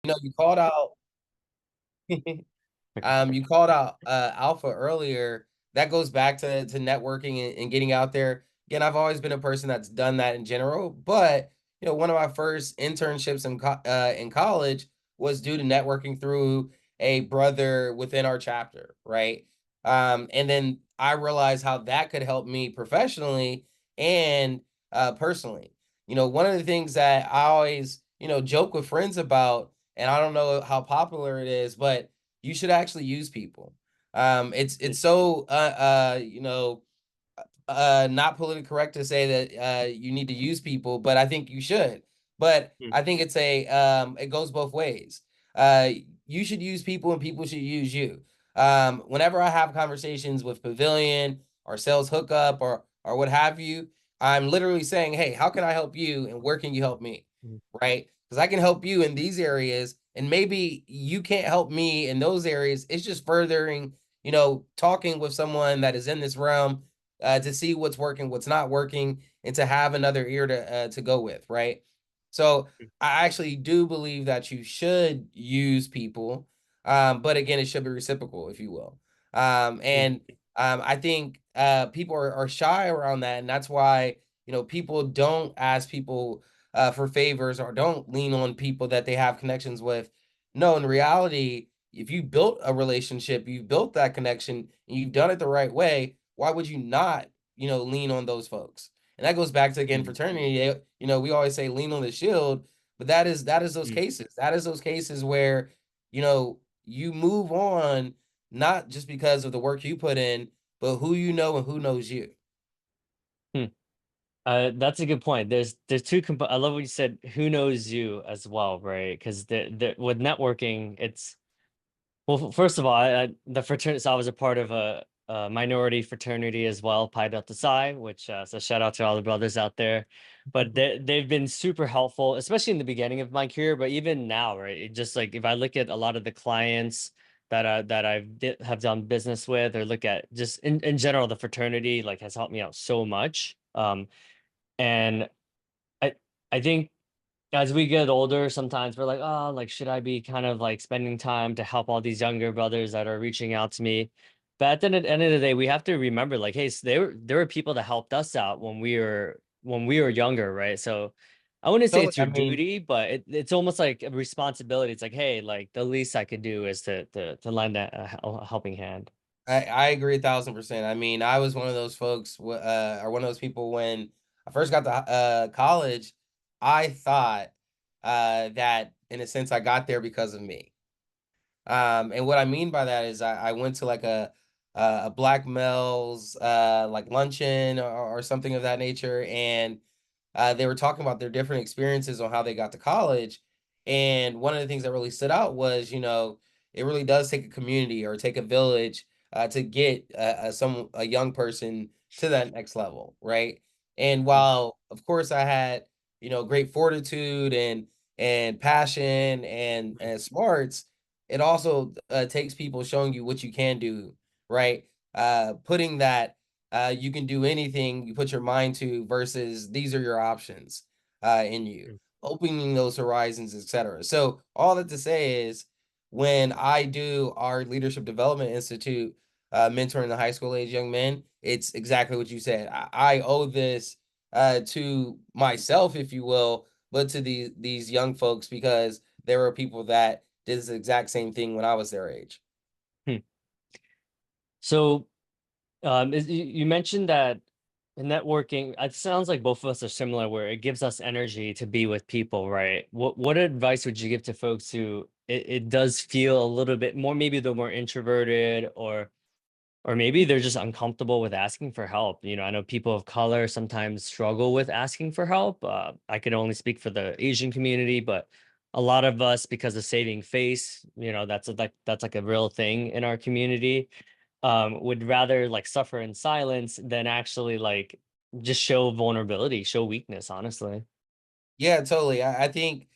You called out you called out alpha earlier. That goes back to networking and getting out there. Again, I've always been a person that's done that in general, but one of my first internships in college was due to networking through a brother within our chapter, right? And then I realized how that could help me professionally and personally. One of the things that I always, joke with friends about, and I don't know how popular it is, but you should actually use people. It's so not politically correct to say that you need to use people, but I think you should. But Mm, I think it goes both ways. Uh, you should use people, and people should use you. Whenever I have conversations with Pavilion or Sales Hookup or what have you, I'm literally saying, "Hey, how can I help you, and where can you help me?" mm, Right? Because I can help you in these areas, and maybe you can't help me in those areas. It's just furthering, talking with someone that is in this realm to see what's working, what's not working, and to have another ear to go with, right? So mm, I actually do believe that you should use people, but again, it should be reciprocal, if you will. mm, And I think people are shy around that, and that's why people don't ask people for favors or don't lean on people that they have connections with. No, in reality, if you built a relationship, you built that connection, and you've done it the right way, why would you not, lean on those folks? And that goes back to again mm, fraternity. We always say lean on the shield, but that is those mm, cases. That is those cases where, you move on not just because of the work you put in, but who you know and who knows you. mm. That's a good point. There's two I love what you said, who knows you as well, right? Because with networking, it's well, first of all, the fraternity. So I was a part of a minority fraternity as well, Pi Delta Psi, which so shout out to all the brothers out there. But they've been super helpful, especially in the beginning of my career. But even now, right? It just like if I look at a lot of the clients that have done business with, or look at just in general, the fraternity like has helped me out so much. And I I think as we get older, sometimes we're like, oh, like, should I be kind of like spending time to help all these younger brothers that are reaching out to me? But at the end of the day, we have to remember, like, hey, so there were people that helped us out when we were younger, right? So I wouldn't say Totally. it's I your mean, duty, but it's almost like a responsibility. It's like, hey, like the least I could do is to lend a helping hand. I agree 1,000%. I mean, I was one of those folks, or one of those people when I first got to college. I thought that, in a sense, I got there because of me. And what I mean by that is I went to like a black males like luncheon or something of that nature, and they were talking about their different experiences on how they got to college. And one of the things that really stood out was, it really does take a community or take a village to get a young person to that next level, right? And Mm, while of course I had great fortitude and passion and smarts, it also takes people showing you what you can do, right? Putting that you can do anything you put your mind to versus these are your options in you, mm, opening those horizons, etc. So all that to say is when I do our Leadership Development Institute mentoring the high school age young men, it's exactly what you said. I owe this to myself, if you will, but to these young folks because there were people that did the exact same thing when I was their age. mm. So you mentioned that networking, it sounds like both of us are similar, where it gives us energy to be with people, right? What advice would you give to folks who it does feel a little bit more, maybe they're more introverted, or maybe they're just uncomfortable with asking for help? I know people of color sometimes struggle with asking for help. I could only speak for the Asian community, but a lot of us, because of saving face, that's like a real thing in our community, would rather like suffer in silence than actually like just show vulnerability, show weakness, honestly. Yeah, totally. I think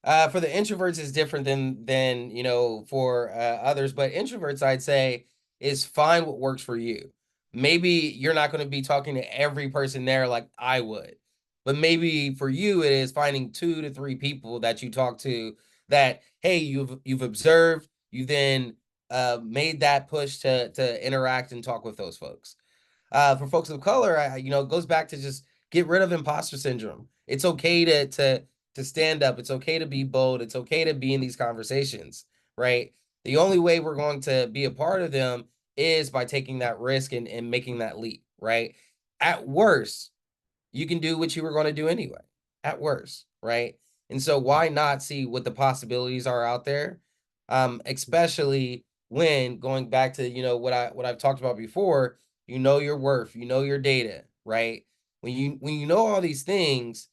for the introverts is different than for others, but introverts I'd say is find what works for you. Maybe you're not going to be talking to every person there like I would, but maybe for you it is finding 2 to 3 people that you talk to that, hey, you've observed, you then made that push to interact and talk with those folks. For folks of color, it goes back to just get rid of imposter syndrome. It's okay to stand up. It's okay to be bold. It's okay to be in these conversations, right? The only way we're going to be a part of them is by taking that risk and making that leap, right? At worst, you can do what you were going to do anyway, at worst, right? And so why not see what the possibilities are out there? Especially when going back to, what I've talked about before, you know your worth, you know your data, right? When you know all these things,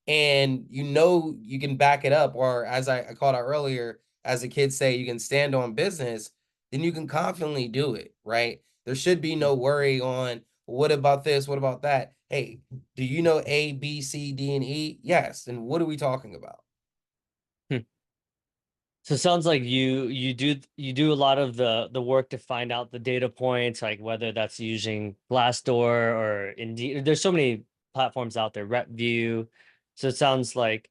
and you can back it up, or as I called out earlier, as the kids say, you can stand on business, then you can confidently do it, right? There should be no worry on what about this, what about that. Hey, do you know A, B, C, D, and E? Yes. Then what are we talking about? So it sounds like you do a lot of the work to find out the data points, like whether that's using Glassdoor or Indeed. There's so many platforms out there, RepView. So it sounds like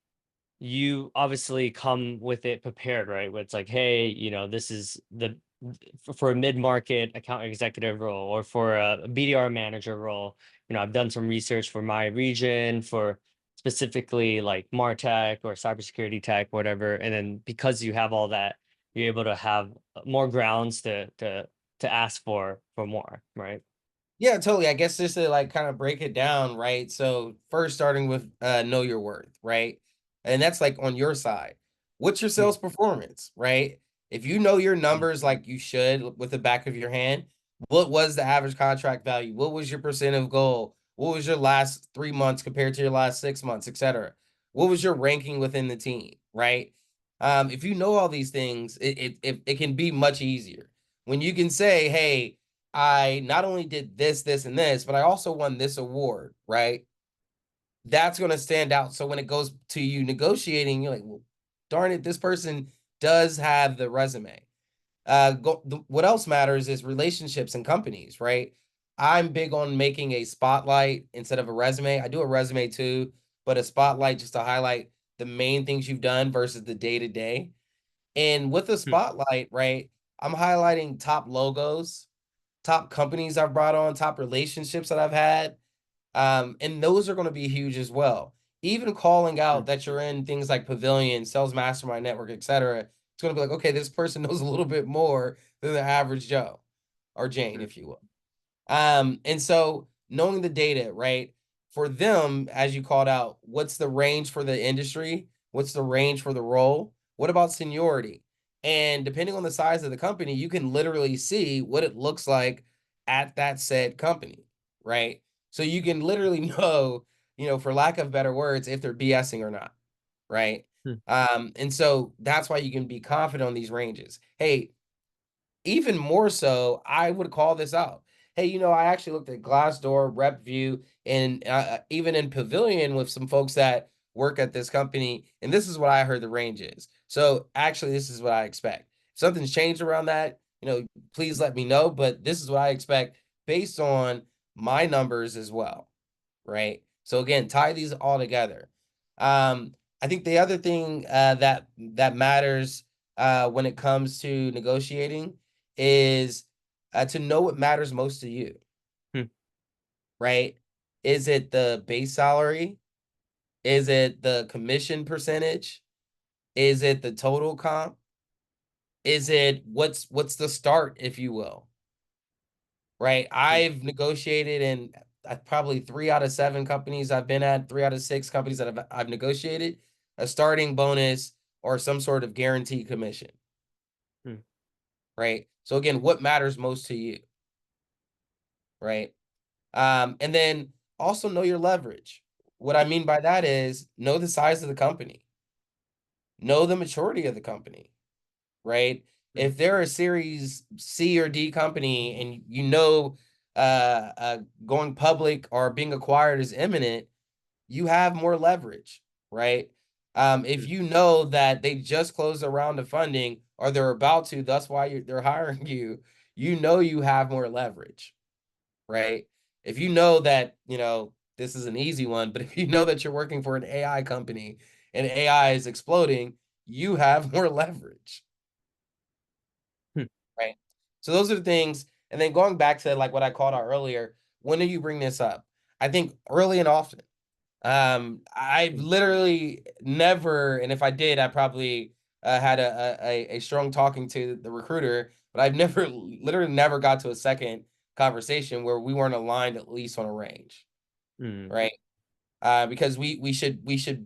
you obviously come with it prepared, right? Where it's like, hey, this is for a mid-market account executive role or for a BDR manager role. I've done some research for my region for specifically like MarTech or cybersecurity tech, whatever. And then because you have all that, you're able to have more grounds to ask for more, right? Yeah, totally. I guess just to like kind of break it down, right? So first starting with know your worth, right? And that's like on your side. What's your Hmm, sales performance, right? If you know your hmm, numbers like you should with the back of your hand, what was the average contract value? What was your percent of goal? What was your last 3 months compared to your last 6 months, etc.? What was your ranking within the team, right? If you know all these things, it can be much easier when you can say, hey, I not only did this, this, and this, but I also won this award, right? That's going to stand out. So when it goes to you negotiating, you're like, well, darn it, this person does have the resume. What else matters is relationships and companies, right? I'm big on making a spotlight instead of a resume. I do a resume too, but a spotlight just to highlight the main things you've done versus the day to day. And with the hmm, spotlight, right, I'm highlighting top logos, top companies I've brought on, top relationships that I've had. And those are going to be huge as well. Even calling hmm, out that you're in things like Pavilion, Sales Mastermind Network, etc. It's going to be like, okay, this person knows a little bit more than the average Joe or Jane, hmm, if you will. And so knowing the data, right? For them, as you called out, what's the range for the industry? What's the range for the role? What about seniority? And depending on the size of the company, you can literally see what it looks like at that said company, right? So you can literally know, for lack of better words, if they're BSing or not, right? hmm, And so that's why you can be confident on these ranges. Hey, even more so, I would call this out. Hey, I actually looked at Glassdoor, RepView, and even in Pavilion with some folks that work at this company, and this is what I heard the range is. So actually, this is what I expect. If something's changed around that, please let me know. But this is what I expect based on my numbers as well, right? So again, tie these all together. I think the other thing that matters when it comes to negotiating is to know what matters most to you, hmm, right? Is it the base salary? Is it the commission percentage? Is it the total comp? Is it what's the start, if you will, right? hmm. I've negotiated in probably 3 out of 7 companies I've been at, 3 out of 6 companies that I've negotiated a starting bonus or some sort of guaranteed commission, Hmm. right? So again, what matters most to you, right? And then also know your leverage. What I mean by that is know the size of the company, know the maturity of the company, right? Hmm. If they're a series C or D company and going public or being acquired is imminent, you have more leverage, right? If Hmm. you know that they just closed a round of funding or they're about to, that's why they're hiring you, you have more leverage, right? If you know that, this is an easy one, but if you know that you're working for an AI company and AI is exploding, you have more leverage, Hmm, right? So those are the things. And then going back to like what I called out earlier, when do you bring this up? I think early and often. I've hmm, literally never, and if I did, I probably had a strong talking to the recruiter, but I've never, literally never got to a second conversation where we weren't aligned at least on a range, hmm, right? Because we should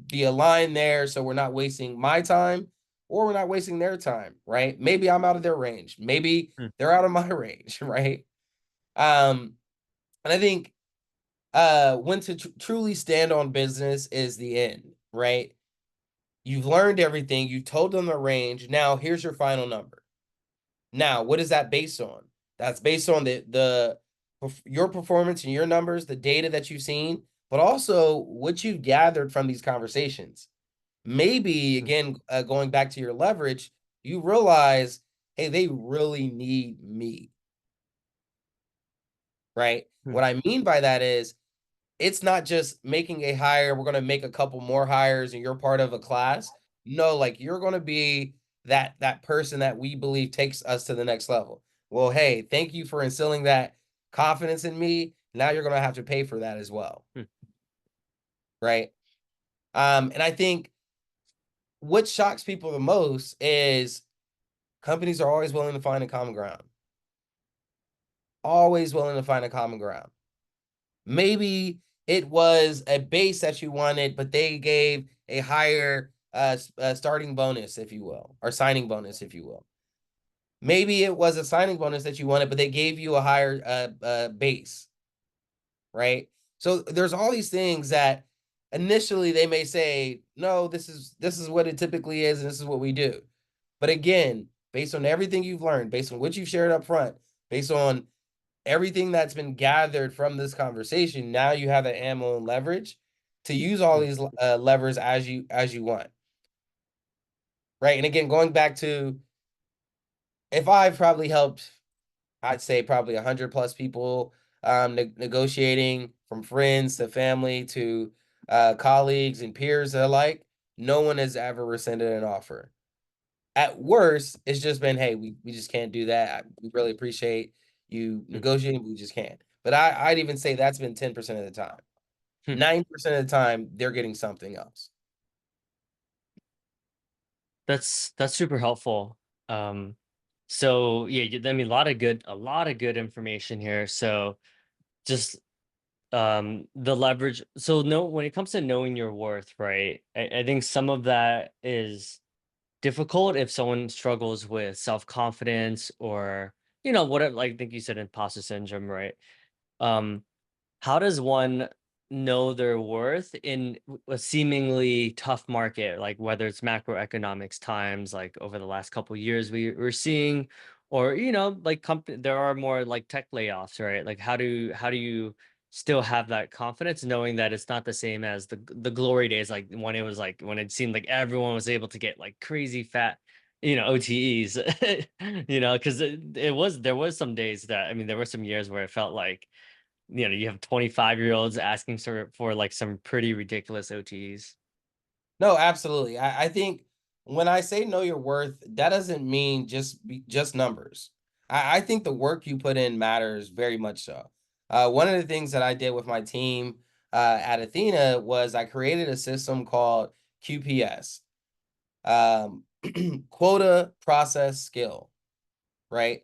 be aligned there, so we're not wasting my time or we're not wasting their time, right? Maybe I'm out of their range, maybe hmm, they're out of my range, right? And I think when to truly stand on business is the end, right? You've learned everything, you told them the range. Now here's your final number. Now, what is that based on? That's based on the your performance and your numbers, the data that you've seen, but also what you've gathered from these conversations. Maybe hmm, again, going back to your leverage, you realize, hey, they really need me, right? hmm, What I mean by that is it's not just making a hire, we're going to make a couple more hires and you're part of a class. No, like you're going to be that person that we believe takes us to the next level. Well, hey, thank you for instilling that confidence in me. Now you're going to have to pay for that as well, hmm, right? And I think what shocks people the most is companies are always willing to find a common ground. Always willing to find a common ground. Maybe it was a base that you wanted, but they gave a higher starting bonus, if you will, or signing bonus, if you will. Maybe it was a signing bonus that you wanted, but they gave you a higher base, right? So there's all these things that initially they may say, no, this is what it typically is, and this is what we do. But again, based on everything you've learned, based on what you've shared up front, based on everything that's been gathered from this conversation, now you have the ammo and leverage to use all hmm, these levers as you want, right? And again, going back to if I've probably helped, I'd say probably 100 plus people negotiating from friends to family to colleagues and peers alike. No one has ever rescinded an offer. At worst, it's just been, hey, we just can't do that. We really appreciate you hmm, negotiating, but we just can't. But I'd even say that's been 10% of the time. hmm. 90% of the time, they're getting something else. That's super helpful. Um, so yeah, I mean, a lot of good information here. So just the leverage. So no, when it comes to knowing your worth, right? I think some of that is difficult if someone struggles with self confidence or whatever. Like I think you said imposter syndrome, right? Um, How does one know their worth in a seemingly tough market, like whether it's macroeconomics times, like over the last couple of years we're seeing, or like there are more like tech layoffs, right? Like how do you still have that confidence knowing that it's not the same as the glory days, like when it seemed like everyone was able to get like crazy fat OTEs, because there was some days that, I mean, there were some years where it felt like you have 25-year-olds asking for like some pretty ridiculous OTs. No, absolutely. I think when I say know your worth, that doesn't mean just numbers. I think the work you put in matters very much so. One of the things that I did with my team at Athena was I created a system called QPS, um, quota process skill, right?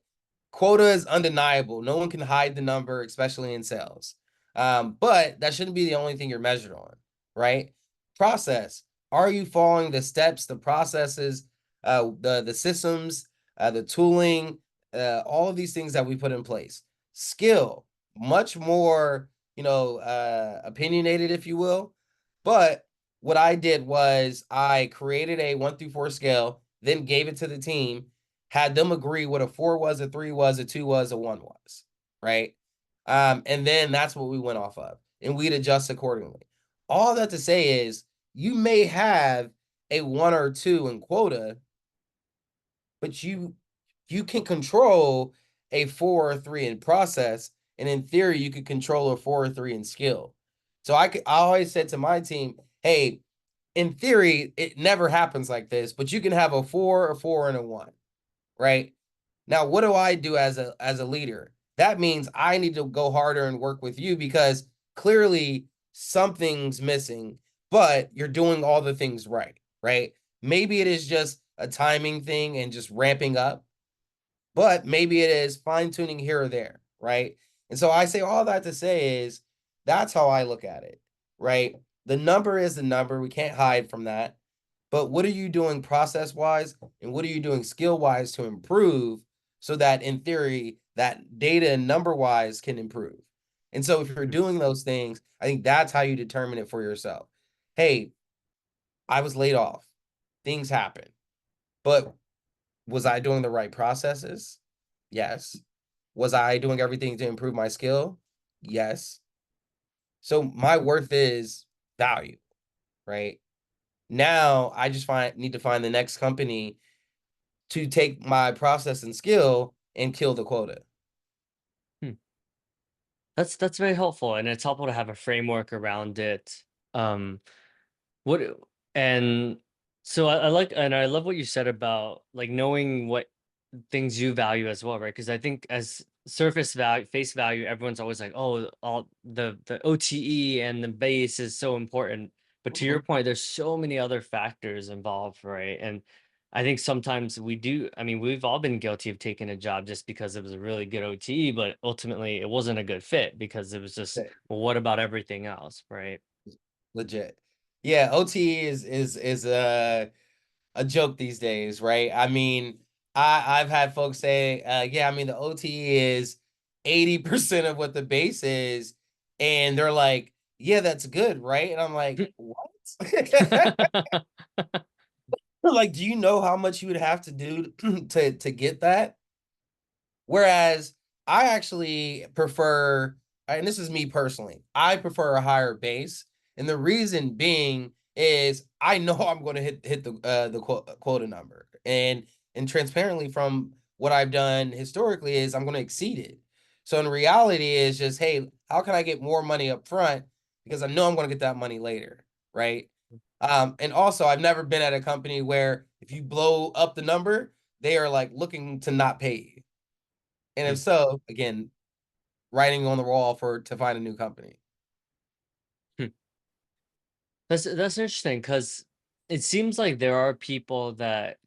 Quota is undeniable. No one can hide the number, especially in sales. But that shouldn't be the only thing you're measured on, right? Process. Are you following the steps, the processes, the systems, the tooling, all of these things that we put in place? Skill, much more, opinionated, if you will. But what I did was I created a 1 through 4 scale, then gave it to the team, had them agree what a 4 was, a 3 was, a 2 was, a 1 was, right? And then that's what we went off of, and we'd adjust accordingly. All that to say is you may have a 1 or 2 in quota, but you can control a 4 or 3 in process, and in theory, you could control a 4 or 3 in skill. So I always said to my team, hey, in theory, it never happens like this, but you can have a 4, a 4, and a 1, right? Now, what do I do as a leader? That means I need to go harder and work with you because clearly something's missing, but you're doing all the things right, right? Maybe it is just a timing thing and just ramping up, but maybe it is fine tuning here or there, right? And so I say all that to say is that's how I look at it, right? The number is the number. We can't hide from that. But what are you doing process wise and what are you doing skill wise to improve so that in theory, that data and number wise can improve? And so if you're Hmm. doing those things, I think that's how you determine it for yourself. Hey, I was laid off. Things happen. But was I doing the right processes? Yes. Was I doing everything to improve my skill? Yes. So my worth is value, right? Now I just need to find the next company to take my process and skill and kill the quota. Hmm. That's very helpful, and it's helpful to have a framework around it. Um, what and so I like and I love what you said about like knowing what things you value as well, right? Because I think as surface value, face value, everyone's always like, oh, all the OTE and the base is so important. But to your Mhm. point, there's so many other factors involved, right? And I think sometimes we do. I mean, we've all been guilty of taking a job just because it was a really good OTE, but ultimately it wasn't a good fit because it was just, well, what about everything else, right? Legit. Yeah, OT is a joke these days, right? I mean, I've had folks say, yeah, I mean the OT is 80% of what the base is, and they're like, yeah, that's good, right? And I'm like, what? Like, do you know how much you would have to do to get that? Whereas I actually prefer, and this is me personally, I prefer a higher base, and the reason being is I know I'm going to hit the quota number, and transparently from what I've done historically is I'm going to exceed it. So in reality, is just hey, how can I get more money up front because I know I'm going to get that money later, right? And also I've never been at a company where if you blow up the number, they are like looking to not pay you. And if so, again, writing on the wall for to find a new company. That's interesting because it seems like there are people that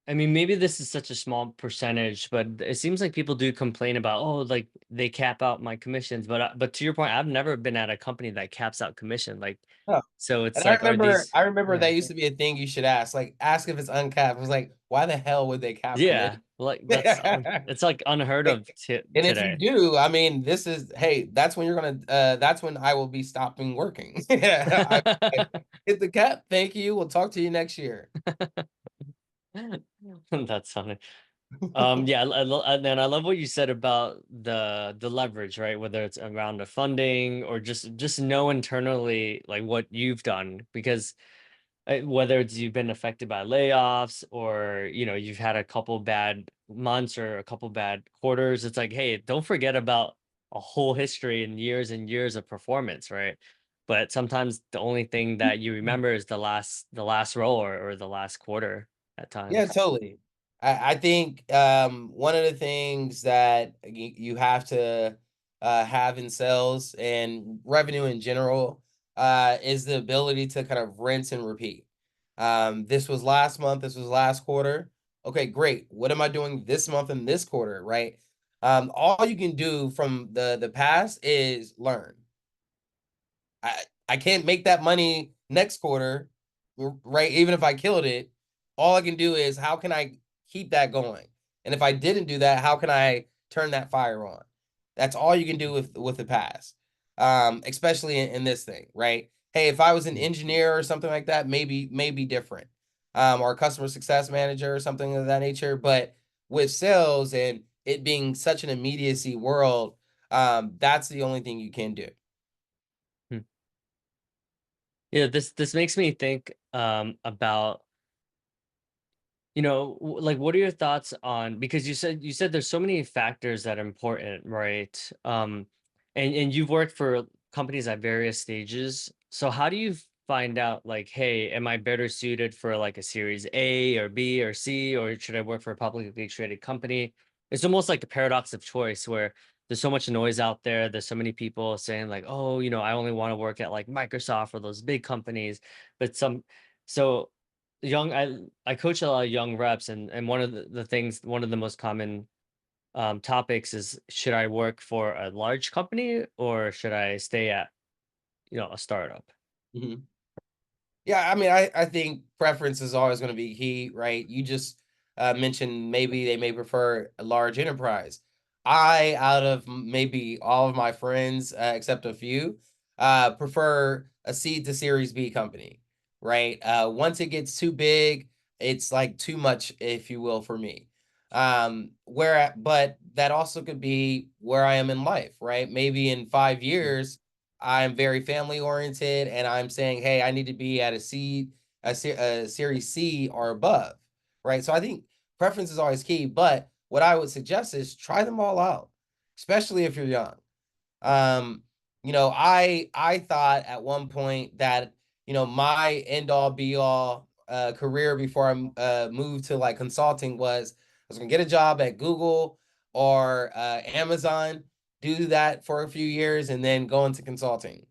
I mean, maybe this is such a small percentage, but it seems like people do complain about, oh, like they cap out my commissions. But to your point, I've never been at a company that caps out commission. Like, Oh. so it's And I like, are remember these? I remember Yeah, that used to be a thing you should ask. Like ask if it's uncapped. I was like, why the hell would they cap yeah, commission? like And it's like unheard of if you today. do, I mean, this is hey, that's when you're gonna that's when I will be stopping working. I hit the cap. Thank you. We'll talk to you next year. That's funny. Yeah, and then I love what you said about the leverage, right? Whether it's around the funding or just know internally like what you've done because whether it's you've been affected by layoffs or you've had a couple bad months or a couple bad quarters, it's like, hey, don't forget about a whole history and years of performance, right? But sometimes the only thing that you remember is the last roll or the last quarter at Yeah, times. totally. I think one of the things that you have to have in sales and revenue in general is the ability to kind of rinse and repeat. This was last month, this was last quarter. Okay, great. What am I doing this month and this quarter, right? All you can do from the past is learn. I can't make that money next quarter, right? Even if I killed it, all I can do is how can I keep that going? And if I didn't do that, how can I turn that fire on? That's all you can do with the past, especially in this thing, right? Hey, if I was an engineer or something like that, maybe different, or a customer success manager or something of that nature. But with sales and it being such an immediacy world, that's the only thing you can do. Hmm. Yeah, this makes me think about like what are your thoughts on because you said there's so many factors that are important, right? And you've worked for companies at various stages. So how do you find out like, hey, am I better suited for like a series A or B or C, or should I work for a publicly traded company? It's almost like the paradox of choice where there's so much noise out there. There's so many people saying like, oh, I only want to work at like Microsoft or those big companies. But so young, I coach a lot of young reps, and one of the things, one of the most common topics is, should I work for a large company or should I stay at, a startup? Mhm. Yeah, I mean, I think preference is always going to be key, right? You just mentioned maybe they may prefer a large enterprise. Out of maybe all of my friends, except a few, prefer a seed to Series B company, right? Once it gets too big, it's like too much, if you will, for me. But that also could be where I am in life, right? Maybe in 5 years, I'm very family oriented and I'm saying, hey, I need to be at a series C or above, right? So I think preference is always key. But what I would suggest is try them all out, especially if you're young. Um, I thought at one point that, my end all be all career before I moved to like consulting was I was gonna get a job at Google or Amazon, do that for a few years, and then go into consulting,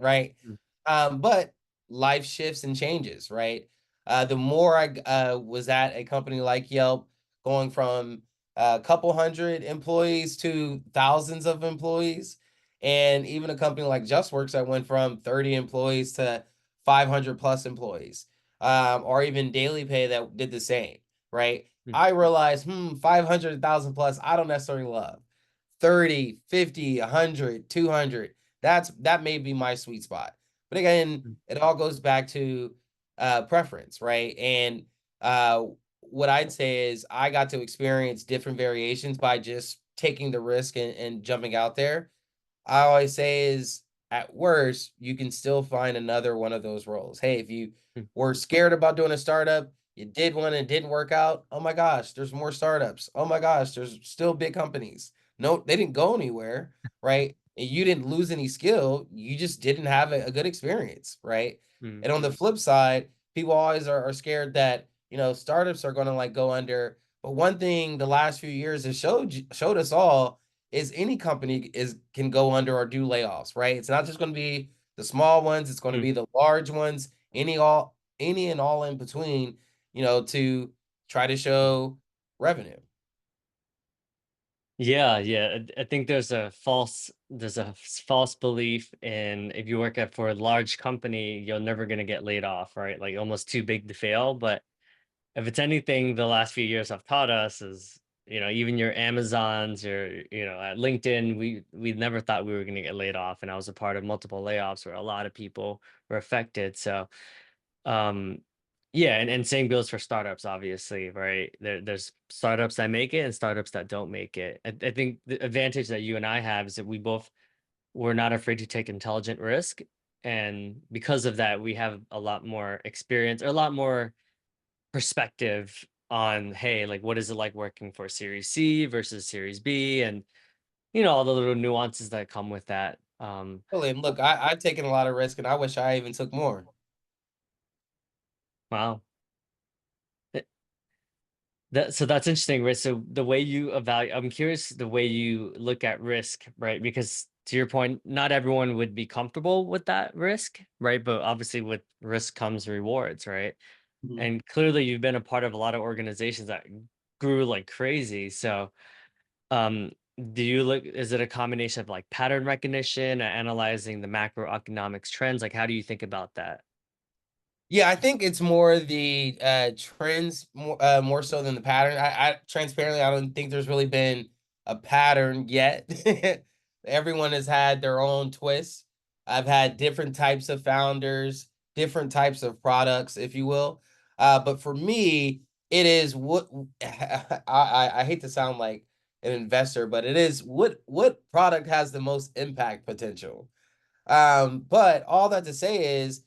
right? Mm, But life shifts and changes, right? The more I was at a company like Yelp, going from a couple hundred employees to thousands of employees, and even a company like JustWorks that went from 30 employees to 500 plus employees, or even Daily Pay that did the same, right? mm, I realized, 500,000 plus, I don't necessarily love. 30, 50, 100, 200. That may be my sweet spot. But again, mm, it all goes back to preference, right? And uh, what I'd say is I got to experience different variations by just taking the risk and jumping out there. I always say is at worst, you can still find another one of those roles. Hey, if you mm, were scared about doing a startup, you did one and it didn't work out. Oh my gosh, there's more startups. Oh my gosh, there's still big companies. No, they didn't go anywhere, right? And you didn't lose any skill. You just didn't have a good experience, right? mm. And on the flip side, people always are scared that, startups are going to like go under. But one thing the last few years has showed us all is any company is can go under or do layoffs, right? It's not just going to be the small ones, it's going to Mm. be the large ones, any and all in between, to try to show revenue. Yeah, yeah. I think there's a false belief in, if you work at for a large company, you're never gonna get laid off, right? Like almost too big to fail. But if it's anything the last few years have taught us is, even your Amazons, at LinkedIn, we never thought we were gonna get laid off. And I was a part of multiple layoffs where a lot of people were affected. So um yeah, and same goes for startups, obviously, right? There's startups that make it and startups that don't make it. I think the advantage that you and I have is that we're not afraid to take intelligent risk, and because of that we have a lot more experience, or a lot more perspective on, hey, like, what is it like working for Series C versus Series B, and all the little nuances that come with that. Really, and look, I've taken a lot of risk and I wish I even took more. Wow. So that's interesting, right? So the way you evaluate, I'm curious the way you look at risk, right? Because to your point, not everyone would be comfortable with that risk, right? But obviously, with risk comes rewards, right? Mhm. And clearly, you've been a part of a lot of organizations that grew like crazy. So, um, do you look? Is it a combination of like pattern recognition, analyzing the macroeconomics trends? Like, how do you think about that? Yeah, I think it's more the trends more so than the pattern. I transparently, I don't think there's really been a pattern yet. Everyone has had their own twists. I've had different types of founders, different types of products, if you will. But for me, it is what I hate to sound like an investor, but it is what product has the most impact potential. But all that to say is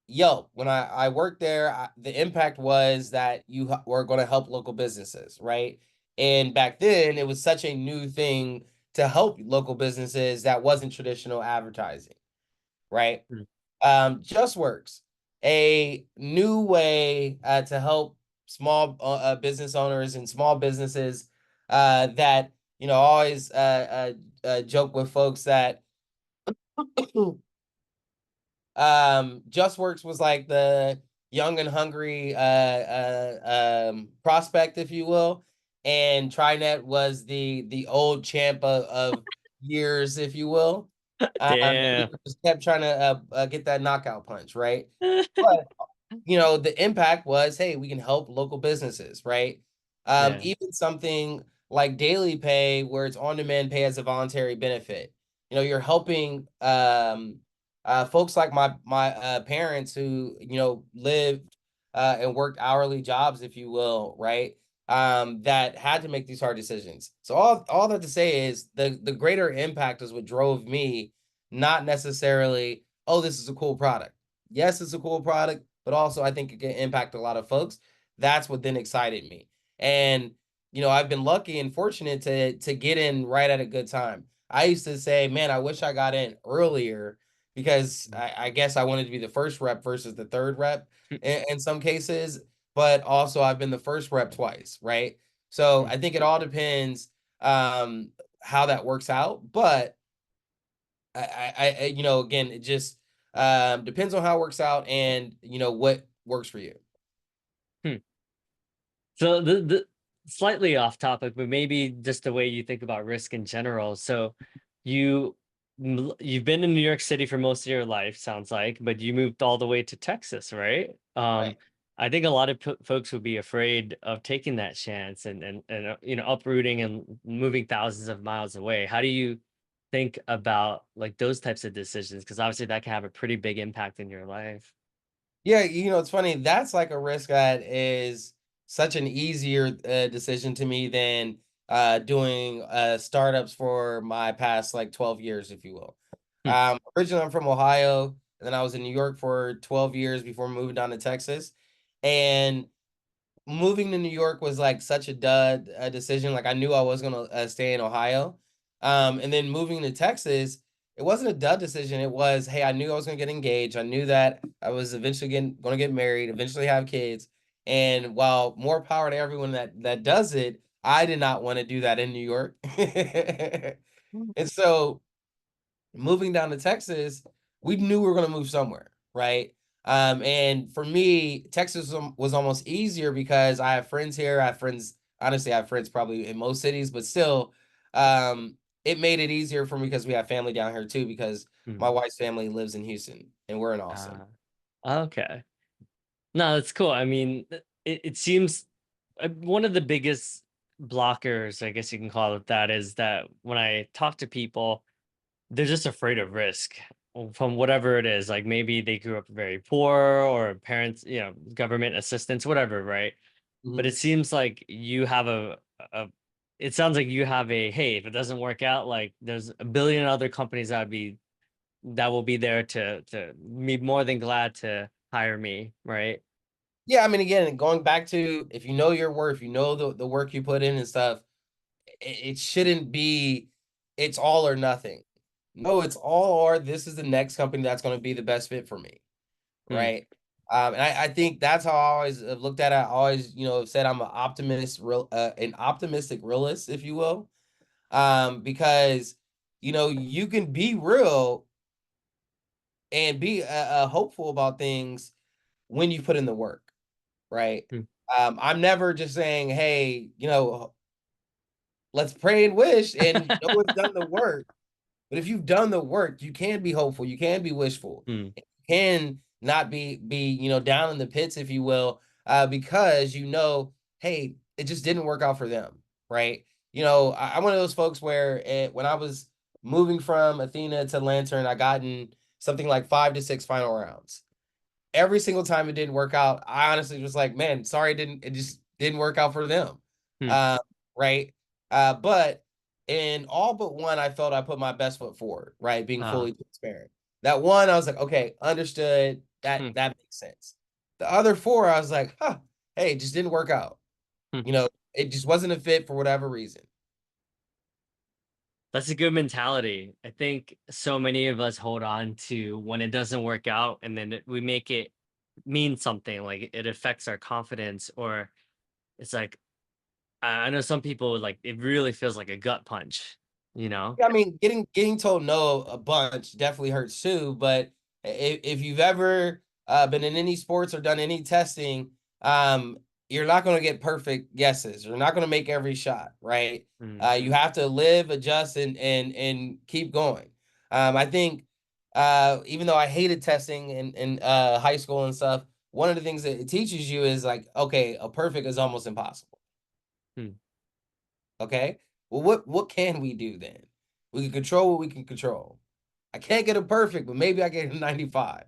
Yelp, when I worked there, the impact was that were going to help local businesses, right? And back then, it was such a new thing to help local businesses that wasn't traditional advertising, right? Just Works, a new way to help small business owners and small businesses that always joke with folks that Just Works was like the young and hungry prospect, if you will, and TriNet was the old champ of years, if you will. Damn. Just kept trying to get that knockout punch, right? But the impact was, hey, we can help local businesses, right? Yeah. Even something like daily pay, where it's on-demand pay as a voluntary benefit. You're helping folks like my parents who lived and worked hourly jobs, if you will, right? That had to make these hard decisions. So all that to say is the greater impact is what drove me, not necessarily, oh, this is a cool product. Yes, it's a cool product, but also I think it can impact a lot of folks. That's what then excited me. And I've been lucky and fortunate to get in right at a good time. I used to say, man, I wish I got in earlier because I guess I wanted to be the first rep versus the third rep in some cases, but also I've been the first rep twice, right? So I think it all depends how that works out. But again, it just depends on how it works out and what works for you. Hmm. So the slightly off topic, but maybe just the way you think about risk in general. So you you've been in New York City for most of your life, sounds like, but you moved all the way to Texas, right? Right. I think a lot of folks would be afraid of taking that chance and uprooting and moving thousands of miles away. How do you think about like those types of decisions? Because obviously that can have a pretty big impact in your life. Yeah, it's funny. That's like a risk that is such an easier decision to me than doing startups for my past like 12 years, if you will. Hmm, Originally, I'm from Ohio, and then I was in New York for 12 years before moving down to Texas. And moving to New York was like such a dud decision. Like I knew I was gonna stay in Ohio, and then moving to Texas, it wasn't a dud decision. It was, hey, I knew I was gonna get engaged. I knew that I was eventually gonna get married, eventually have kids. And while more power to everyone that does it, I did not want to do that in New York. And so moving down to Texas, we knew we were going to move somewhere, right? And for me, Texas was almost easier because I have friends here. I have friends, honestly, I have friends probably in most cities, but still, it made it easier for me because we have family down here too, because my hmm. wife's family lives in Houston and we're in Austin. Ah, okay. No, that's cool. I mean, it seems one of the biggest blockers, I guess you can call it that, is that when I talk to people, they're just afraid of risk from whatever it is. Like maybe they grew up very poor or parents, government assistance, whatever, right? But Mhm. it seems like you have a it sounds like you have a, hey, if it doesn't work out, like there's a billion other companies that will be there to be more than glad to hire me, right? Yeah, I mean, again, going back to, if you know your worth, you know the work you put in and stuff, it shouldn't be it's all or nothing. No, it's all or this is the next company that's going to be the best fit for me, Hmm. right? And I think that's how I always have looked at it. I always, said I'm an optimistic realist, if you will, because you can be real and be hopeful about things when you put in the work, right? Hmm. I'm never just saying, hey, let's pray and wish, and no one's done the work. But if you've done the work, you can be hopeful, you can be wishful, Hmm. you can not be down in the pits, if you will, because hey, it just didn't work out for them, right? I'm one of those folks where when I was moving from Athena to Lantern, I gotten something like 5 to 6 final rounds. Every single time it didn't work out, I honestly was like, man, sorry, it just didn't work out for them. Hmm. Uh, right. But in all but one, I felt I put my best foot forward, right? Being Ah. fully transparent. That one, I was like, okay, understood. That Hmm. that makes sense. The other four, I was like, huh, hey, it just didn't work out. Hmm. It just wasn't a fit for whatever reason. That's a good mentality. I think so many of us hold on to when it doesn't work out, and then we make it mean something, like it affects our confidence, or it's like I know some people like it really feels like a gut punch, you know? Yeah, I mean, getting told no a bunch definitely hurts too. But if you've ever been in any sports or done any testing, you're not going to get perfect yeses. You're not going to make every shot, right? Mhm. You have to live, adjust, and keep going. I think even though I hated testing in high school and stuff, one of the things that it teaches you is like, okay, a perfect is almost impossible. Hmm. Okay. Well, what can we do then? We can control what we can control. I can't get it perfect, but maybe I get a 95.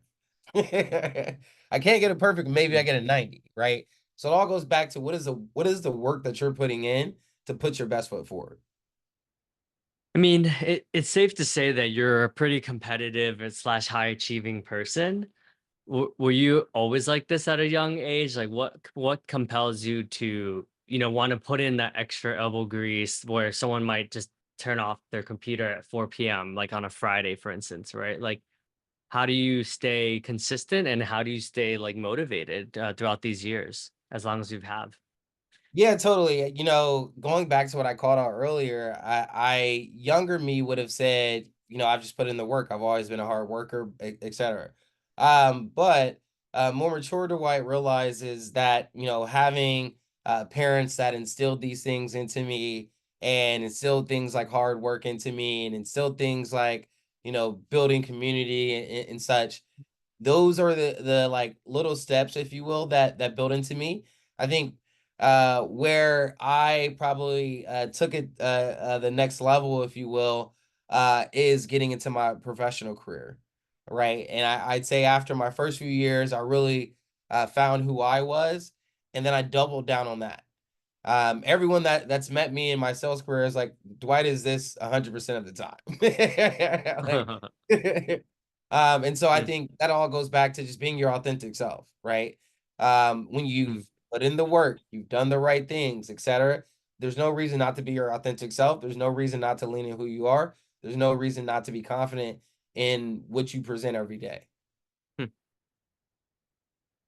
I can't get it perfect, maybe I Hmm. get a 90, right? So it all goes back to what is the work that you're putting in to put your best foot forward. I mean, it's safe to say that you're a pretty competitive and slash high achieving person. Were you always like this at a young age? Like what compels you to, want to put in that extra elbow grease where someone might just turn off their computer at 4 p.m. like on a Friday, for instance, right? Like how do you stay consistent and how do you stay like motivated throughout these years as long as you have? Yeah, totally. Going back to what I called out earlier, I younger me would have said, I've just put in the work. I've always been a hard worker, etc. But more mature Dwight realizes that, having parents that instilled these things into me and instilled things like hard work into me and instilled things like, building community and such, those are the like little steps, if you will, that built into me. I think where I probably took it the next level, if you will, is getting into my professional career, right? And I'd say after my first few years, I really found who I was, and then I doubled down on that. Everyone that's met me in my sales career is like, Dwight is this 100% of the time. Like, and so I Mm, think that all goes back to just being your authentic self, right? When mm. you've put in the work, you've done the right things, etc. There's no reason not to be your authentic self. There's no reason not to lean in who you are. There's no reason not to be confident in what you present every day. Hmm.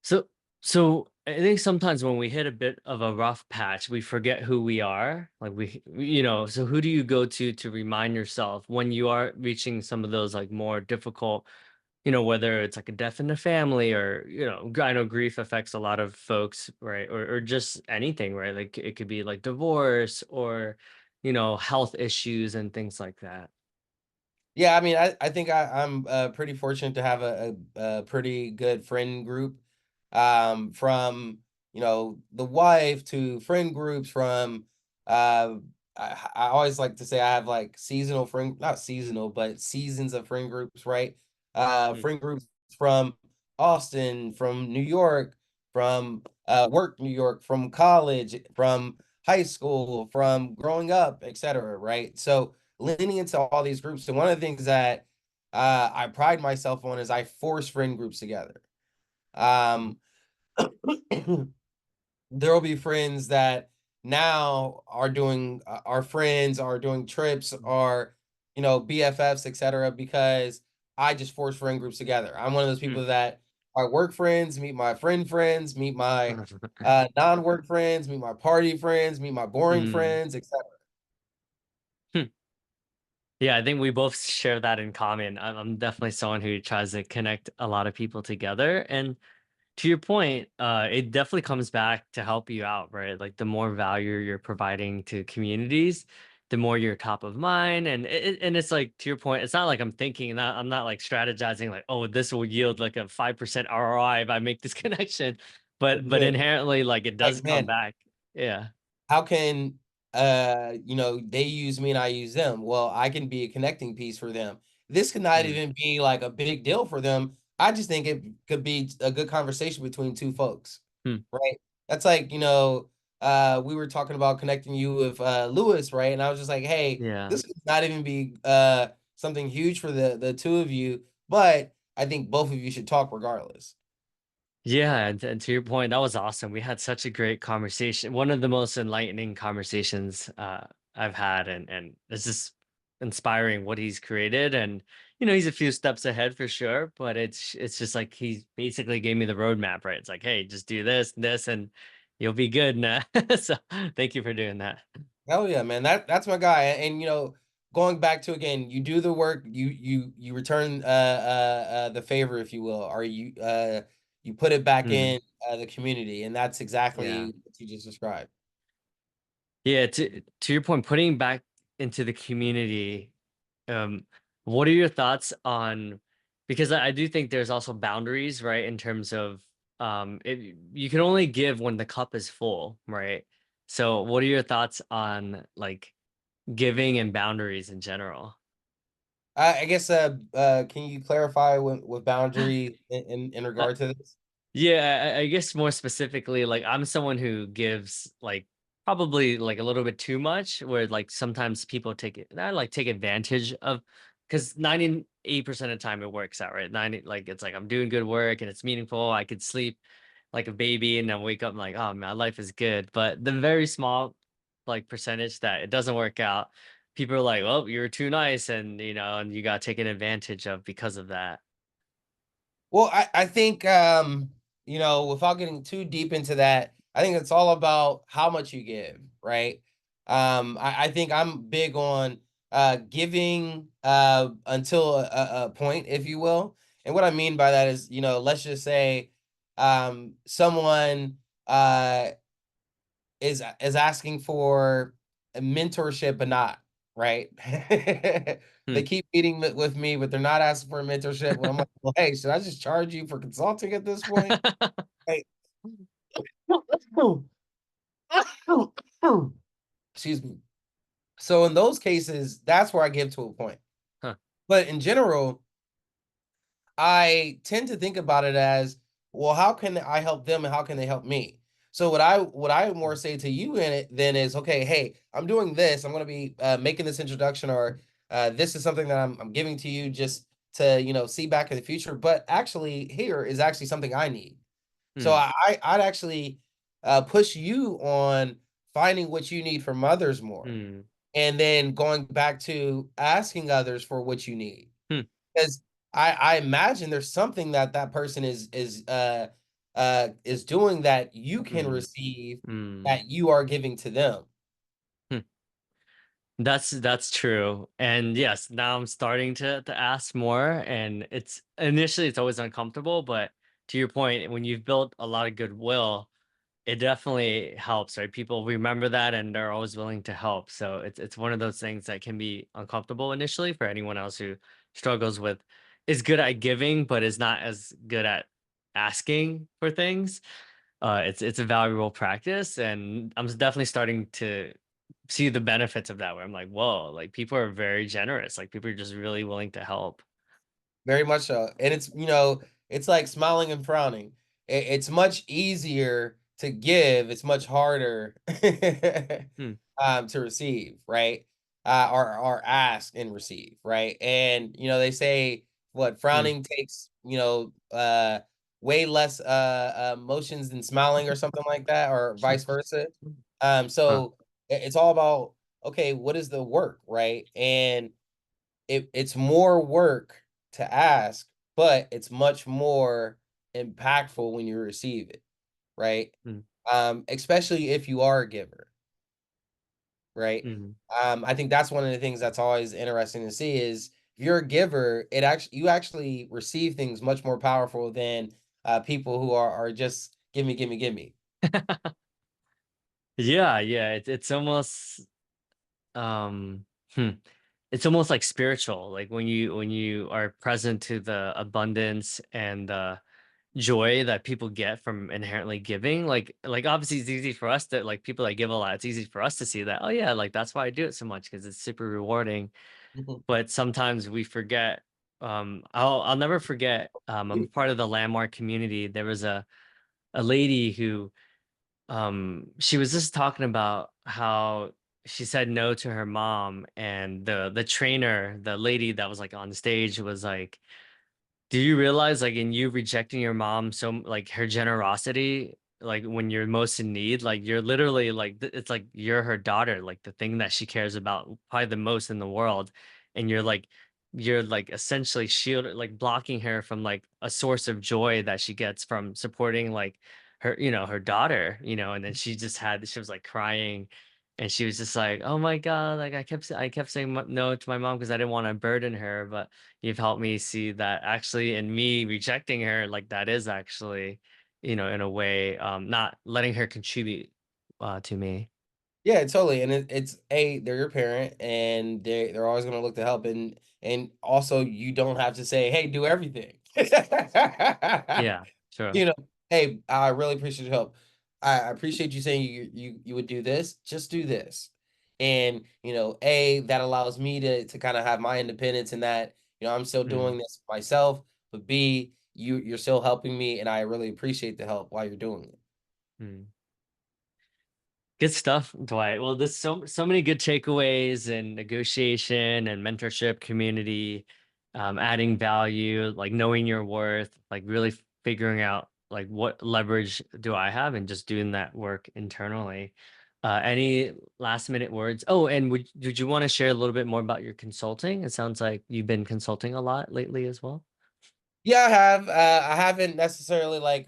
So so I think sometimes when we hit a bit of a rough patch, we forget who we are. Like so who do you go to remind yourself when you are reaching some of those like more difficult, whether it's like a death in the family or, I know grief affects a lot of folks, right? Or just anything, right? Like it could be like divorce or, health issues and things like that. Yeah, I mean, I think I'm pretty fortunate to have a pretty good friend group, from the wife to friend groups from I always like to say I have like seasonal friend, not seasonal, but seasons of friend groups, right? Mm, Friend groups from Austin, from New York, from work New York, from college, from high school, from growing up, etc. Right? So leaning into all these groups. And one of the things that I pride myself on is I force friend groups together. mhm, Um, there will be friends that now are friends, are doing trips, mhm, are BFFs, etc. Because I just force friend groups together. I'm one of those mm. people that my work friends meet my friends, meet my non-work friends, meet my party friends, meet my boring Mm. friends, etc. Hmm. Yeah, I think we both share that in common. I'm definitely someone who tries to connect a lot of people together. And to your point, it definitely comes back to help you out, right? Like the more value you're providing to communities, the more you're top of mind. And it's like to your point, it's not like I'm thinking, I'm not like strategizing, like, oh, this will yield like a 5% ROI if I make this connection. But inherently, like it does Like, come man, back. Yeah. how can they use me and I use them? Well, I can be a connecting piece for them. This could not Mm, even be like a big deal for them. I just think it could be a good conversation between two folks, mm, right? That's like, we were talking about connecting you with Lewis, right? And I was just like, hey, yeah. this could not even be something huge for the two of you, but I think both of you should talk regardless. Yeah, and to your point, that was awesome. We had such a great conversation. One of the most enlightening conversations I've had, and it's just inspiring what he's created, and he's a few steps ahead for sure, but it's just like he basically gave me the roadmap, right? It's like, hey, just do this, and you'll be good now. So thank you for doing that. Hell yeah, man. That's my guy. And going back to again, you do the work, you return the favor, if you will, or you put it back Mm, in the community, and that's yeah. exactly what you just described. Yeah, to your point, putting back into the community, um, what are your thoughts on, because I do think there's also boundaries, right? In terms of you can only give when the cup is full, right? So what are your thoughts on like giving and boundaries in general? I guess can you clarify with boundary in regard to this? Yeah, I guess more specifically, like I'm someone who gives like probably like a little bit too much, where like sometimes people take it, not like take advantage of, because 98% of the time it works out, right? 90, like it's like I'm doing good work and it's meaningful. I could sleep like a baby and then wake up and like, oh man, life is good. But the very small like percentage that it doesn't work out, people are like, well, you're too nice, and and you got taken advantage of because of that. Well, I think without getting too deep into that, I think it's all about how much you give, right? I think I'm big on giving until a point, if you will. And what I mean by that is, let's just say someone is asking for a mentorship, but not right. Hmm. They keep meeting with me, but they're not asking for a mentorship. When I'm like, well, hey, should I just charge you for consulting at this point? Hey, excuse me. So in those cases, that's where I give to a point. Huh. But in general, I tend to think about it as, well, how can I help them and how can they help me? So what I more say to you in it then is, okay, hey, I'm doing this. I'm going to be making this introduction, or this is something that I'm giving to you just to see back in the future. But actually, here is actually something I need. So Hmm. I'd actually push you on finding what you need from others more, Hmm. and then going back to asking others for what you need, Hmm. 'cause I imagine there's something that that person is doing that you can Mm, receive mm, that you are giving to them. hmm. That's true. And yes, now I'm starting to ask more, and it's initially it's always uncomfortable, but to your point, when you've built a lot of goodwill, it definitely helps, right? People remember that and they're always willing to help. So it's one of those things that can be uncomfortable initially for anyone else who struggles with, is good at giving but is not as good at asking for things. It's a valuable practice, and I'm definitely starting to see the benefits of that. Where I'm like, whoa, like people are very generous. Like people are just really willing to help. Very much so. And it's like smiling and frowning. It's much easier to give, it's much harder Hmm, to receive, right? Or ask and receive, right? And they say what hmm. frowning takes, way less motions than smiling or something like that, or vice versa. Huh. So it's all about, okay, what is the work, right? And it's more work to ask, but it's much more impactful when you receive it, right? Hmm, Especially if you are a giver, right? hmm. I think that's one of the things that's always interesting to see is if you're a giver, you actually receive things much more powerful than people who are just give me, give me, give me. Yeah, yeah. It's almost um hmm, it's almost like spiritual. Like when you are present to the abundance and the joy that people get from inherently giving. Like obviously it's easy for us to, like people that give a lot, it's easy for us to see that, oh yeah, like that's why I do it so much, because it's super rewarding. Mhm. But sometimes we forget. I'll never forget, I'm part of the landmark community. There was a lady who, she was just talking about how she said no to her mom, and the trainer, the lady that was like on stage, was like, do you realize, like, in you rejecting your mom, so like her generosity, like when you're most in need, like you're literally like it's like you're her daughter, like the thing that she cares about probably the most in the world, and you're like essentially shielded, like blocking her from like a source of joy that she gets from supporting like her, her daughter, and then she was like crying, and she was just like, oh my god, like I kept saying no to my mom because I didn't want to burden her, but you've helped me see that actually in me rejecting her, like that is actually, in a way, not letting her contribute to me. Yeah, totally. And they're your parent and they're always gonna look to help, and also you don't have to say, hey, do everything. Yeah, sure. You know, hey, I really appreciate your help. I appreciate you saying you would do this, just do this. And that allows me to kind of have my independence in that, I'm still Mm, doing this myself, but B, you're still helping me and I really appreciate the help while you're doing it. mm. Good stuff, Dwight. Well, there's so many good takeaways in negotiation and mentorship community, adding value, like knowing your worth, like really figuring out like what leverage do I have, and just doing that work internally. Any last minute words? Oh, and would you want to share a little bit more about your consulting? It sounds like you've been consulting a lot lately as well. Yeah, I have. I haven't necessarily like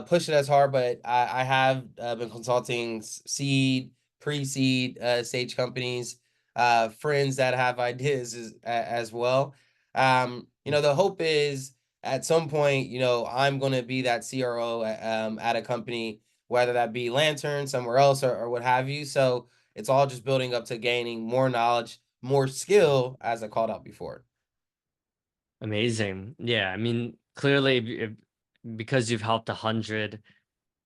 pushed it as hard, but I have been consulting seed, pre-seed stage companies, friends that have ideas as well. The hope is at some point, I'm going to be that CRO at a company, whether that be Lantern somewhere else or what have you. So it's all just building up to gaining more knowledge, more skill, as I called out before. Amazing. Yeah, I mean, clearly, because you've helped 100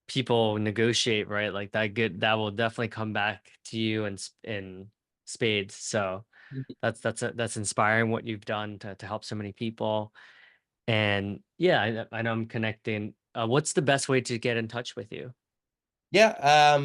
people negotiate, right? Like that will definitely come back to you in spades. So that's inspiring what you've done to help so many people. And yeah, I know I'm connecting. What's the best way to get in touch with you? Yeah,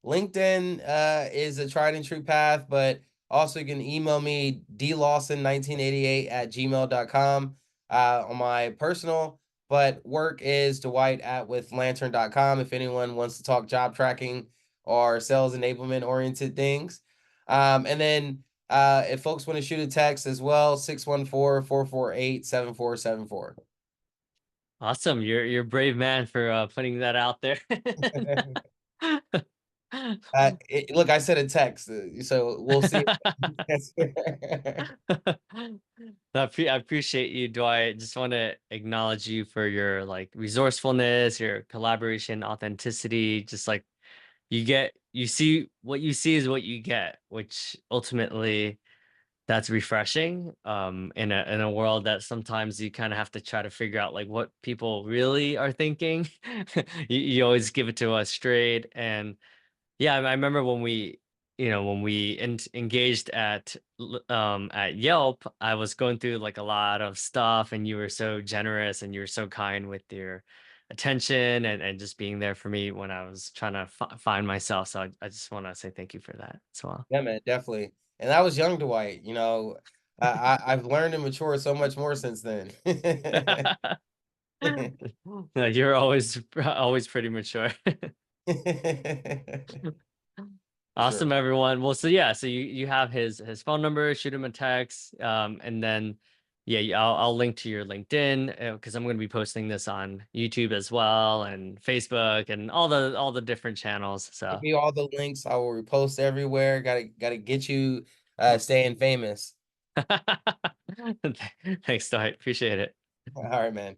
LinkedIn is a tried and true path, but also you can email me dlawson1988 at gmail.com on my personal, but work is Dwight at withlantern.com if anyone wants to talk job tracking or sales enablement oriented things. And then if folks want to shoot a text as well, 614-448-7474. Awesome. You're a brave man for putting that out there. Look, I said a text, so we'll see. I appreciate you, Dwight. Just want to acknowledge you for your like resourcefulness, your collaboration, authenticity. Just like you see what you see is what you get, which ultimately that's refreshing. In a world that sometimes you kind of have to try to figure out like what people really are thinking. You always give it to us straight, and yeah, I remember when we engaged at Yelp, I was going through like a lot of stuff, and you were so generous and you were so kind with your attention and just being there for me when I was trying to find myself. So I just want to say thank you for that as well. Yeah, man, definitely. And that was young Dwight. I've learned and matured so much more since then. No, you're always pretty mature. For sure. Awesome, everyone. Well, so yeah, so you have his phone number. Shoot him a text, and then yeah, I'll link to your LinkedIn because I'm going to be posting this on YouTube as well, and Facebook, and all the different channels. Give So me all the links. I will repost everywhere. Gotta get you staying famous. thanks, Dwight. Appreciate it. All right, man.